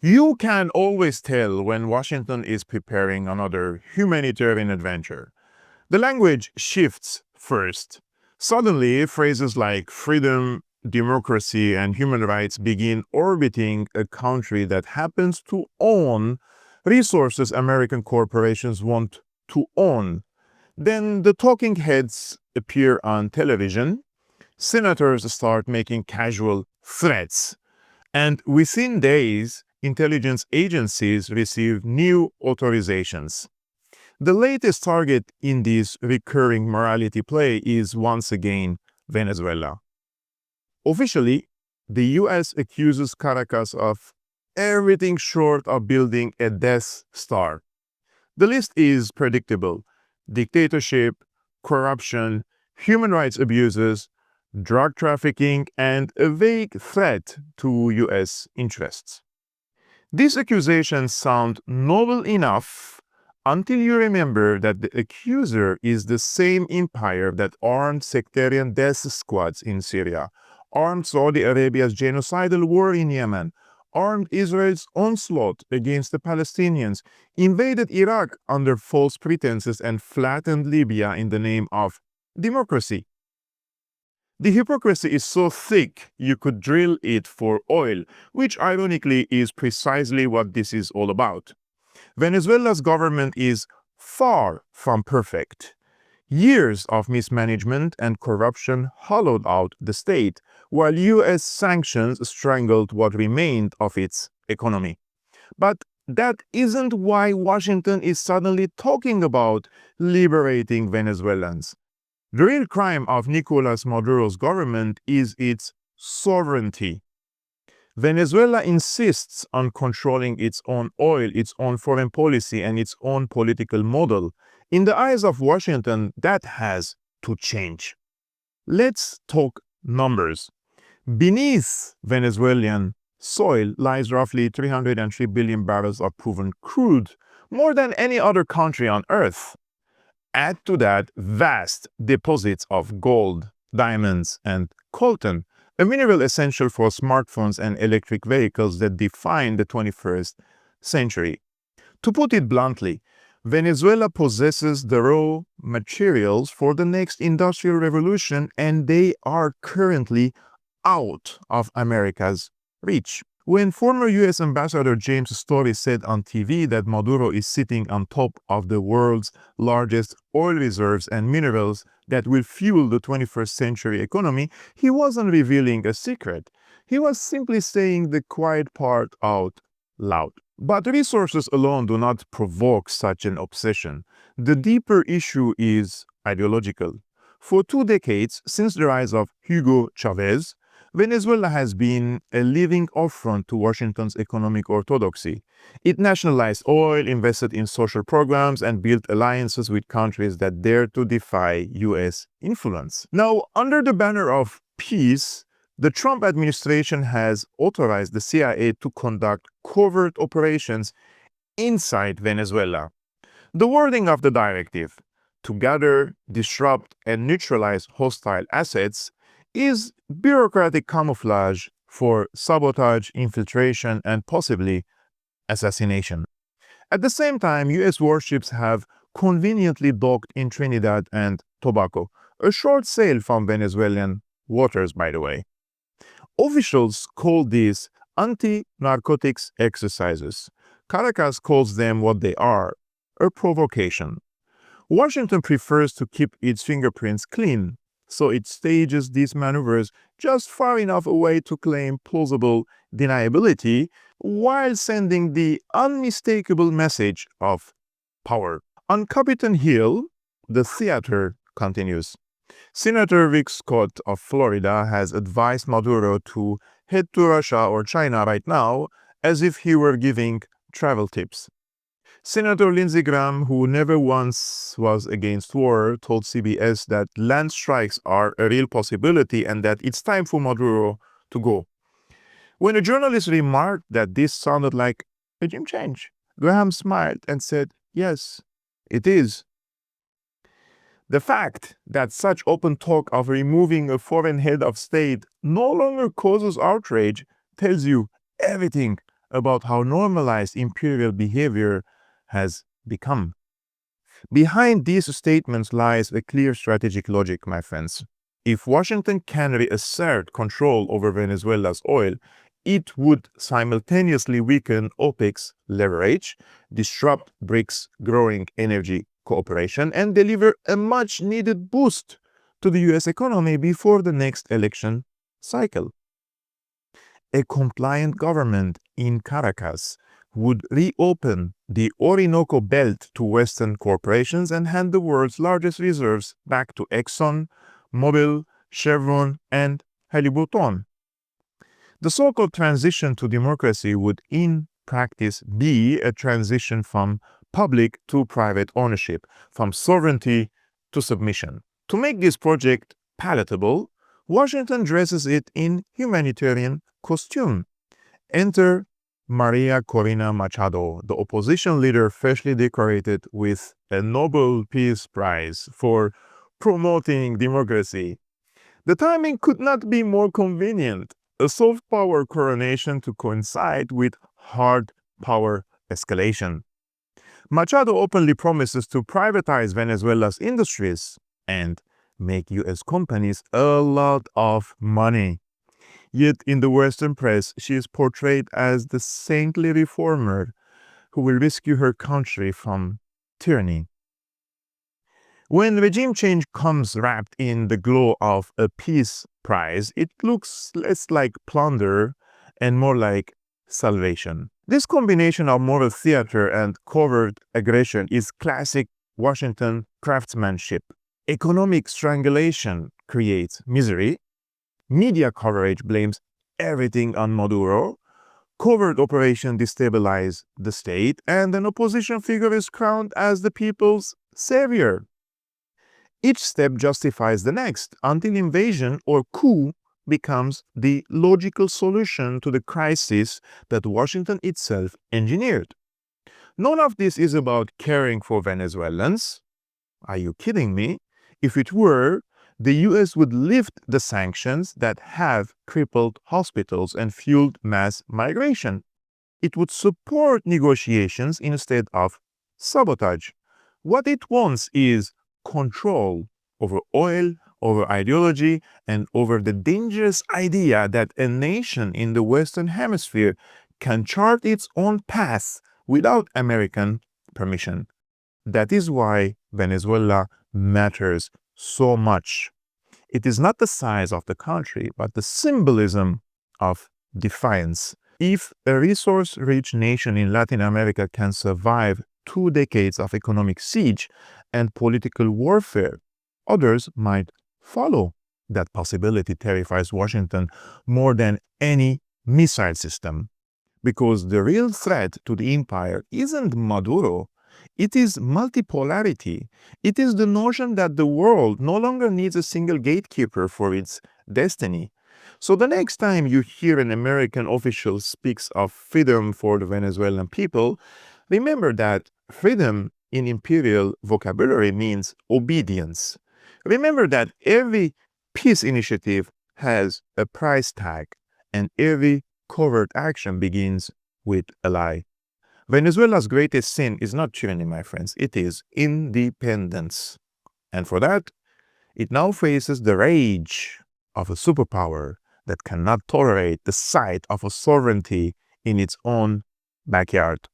You can always tell when Washington is preparing another humanitarian adventure. The language shifts first. Suddenly, phrases like freedom, democracy, and human rights begin orbiting a country that happens to own resources American corporations want to own. Then the talking heads appear on television, senators start making casual threats, and within days, intelligence agencies receive new authorizations. The latest target in this recurring morality play is once again Venezuela. Officially, the US accuses Caracas of everything short of building a Death Star. The list is predictable: dictatorship, corruption, human rights abuses, drug trafficking, and a vague threat to US interests. These accusations sound noble enough until you remember that the accuser is the same empire that armed sectarian death squads in Syria, armed Saudi Arabia's genocidal war in Yemen, armed Israel's onslaught against the Palestinians, invaded Iraq under false pretenses, and flattened Libya in the name of democracy. The hypocrisy is so thick you could drill it for oil, which ironically is precisely what this is all about. Venezuela's government is far from perfect. Years of mismanagement and corruption hollowed out the state, while US sanctions strangled what remained of its economy. But that isn't why Washington is suddenly talking about liberating Venezuelans. The real crime of Nicolas Maduro's government is its sovereignty. Venezuela insists on controlling its own oil, its own foreign policy, and its own political model. In the eyes of Washington, that has to change. Let's talk numbers. Beneath Venezuelan soil lies roughly 303 billion barrels of proven crude, more than any other country on earth. Add to that vast deposits of gold, diamonds, and coltan, a mineral essential for smartphones and electric vehicles that define the 21st century. To put it bluntly, Venezuela possesses the raw materials for the next industrial revolution, and they are currently out of America's reach. When former US Ambassador James Story said on TV that Maduro is sitting on top of the world's largest oil reserves and minerals that will fuel the 21st century economy, he wasn't revealing a secret. He was simply saying the quiet part out loud. But resources alone do not provoke such an obsession. The deeper issue is ideological. For 2 decades, since the rise of Hugo Chavez, Venezuela has been a living affront to Washington's economic orthodoxy. It nationalized oil, invested in social programs, and built alliances with countries that dare to defy US influence. Now, under the banner of peace, the Trump administration has authorized the CIA to conduct covert operations inside Venezuela. The wording of the directive, to gather, disrupt, and neutralize hostile assets, is bureaucratic camouflage for sabotage, infiltration, and possibly assassination. At the same time, US warships have conveniently docked in Trinidad and Tobago, a short sail from Venezuelan waters, by the way. Officials call these anti-narcotics exercises. Caracas calls them what they are, a provocation. Washington prefers to keep its fingerprints clean, so it stages these maneuvers just far enough away to claim plausible deniability while sending the unmistakable message of power. On Capitol Hill, the theater continues. Senator Rick Scott of Florida has advised Maduro to head to Russia or China right now as if he were giving travel tips. Senator Lindsey Graham, who never once was against war, told CBS that land strikes are a real possibility and that it's time for Maduro to go. When a journalist remarked that this sounded like a regime change, Graham smiled and said, "Yes, it is." The fact that such open talk of removing a foreign head of state no longer causes outrage tells you everything about how normalized imperial behavior has become. Behind these statements lies a clear strategic logic, my friends. If Washington can reassert control over Venezuela's oil, it would simultaneously weaken OPEC's leverage, disrupt BRICS' growing energy cooperation, and deliver a much-needed boost to the US economy before the next election cycle. A compliant government in Caracas would reopen the Orinoco Belt to Western corporations and hand the world's largest reserves back to Exxon, Mobil, Chevron, and Halliburton. The so-called transition to democracy would in practice be a transition from public to private ownership, from sovereignty to submission. To make this project palatable, Washington dresses it in humanitarian costume. Enter Maria Corina Machado, the opposition leader freshly decorated with a Nobel Peace Prize for promoting democracy. The timing could not be more convenient. A soft power coronation to coincide with hard power escalation. Machado openly promises to privatize Venezuela's industries and make US companies a lot of money. Yet in the Western press, she is portrayed as the saintly reformer who will rescue her country from tyranny. When regime change comes wrapped in the glow of a peace prize, it looks less like plunder and more like salvation. This combination of moral theater and covert aggression is classic Washington craftsmanship. Economic strangulation creates misery. Media coverage blames everything on Maduro. Covert operation destabilize the state, and an opposition figure is crowned as the people's savior. Each step justifies the next until invasion or coup becomes the logical solution to the crisis that Washington itself engineered. None of this is about caring for Venezuelans. Are you kidding me? If it were, the US would lift the sanctions that have crippled hospitals and fueled mass migration. It would support negotiations instead of sabotage. What it wants is control over oil, over ideology, and over the dangerous idea that a nation in the Western Hemisphere can chart its own path without American permission. That is why Venezuela matters so much. It is not the size of the country, but the symbolism of defiance. If a resource-rich nation in Latin America can survive 2 decades of economic siege and political warfare, others might follow. That possibility terrifies Washington more than any missile system, because the real threat to the empire isn't Maduro. It is multipolarity. It is the notion that the world no longer needs a single gatekeeper for its destiny. So the next time you hear an American official speaks of freedom for the Venezuelan people, remember that freedom in imperial vocabulary means obedience. Remember that every peace initiative has a price tag, and every covert action begins with a lie. Venezuela's greatest sin is not tyranny, my friends. It is independence. And for that, it now faces the rage of a superpower that cannot tolerate the sight of a sovereignty in its own backyard.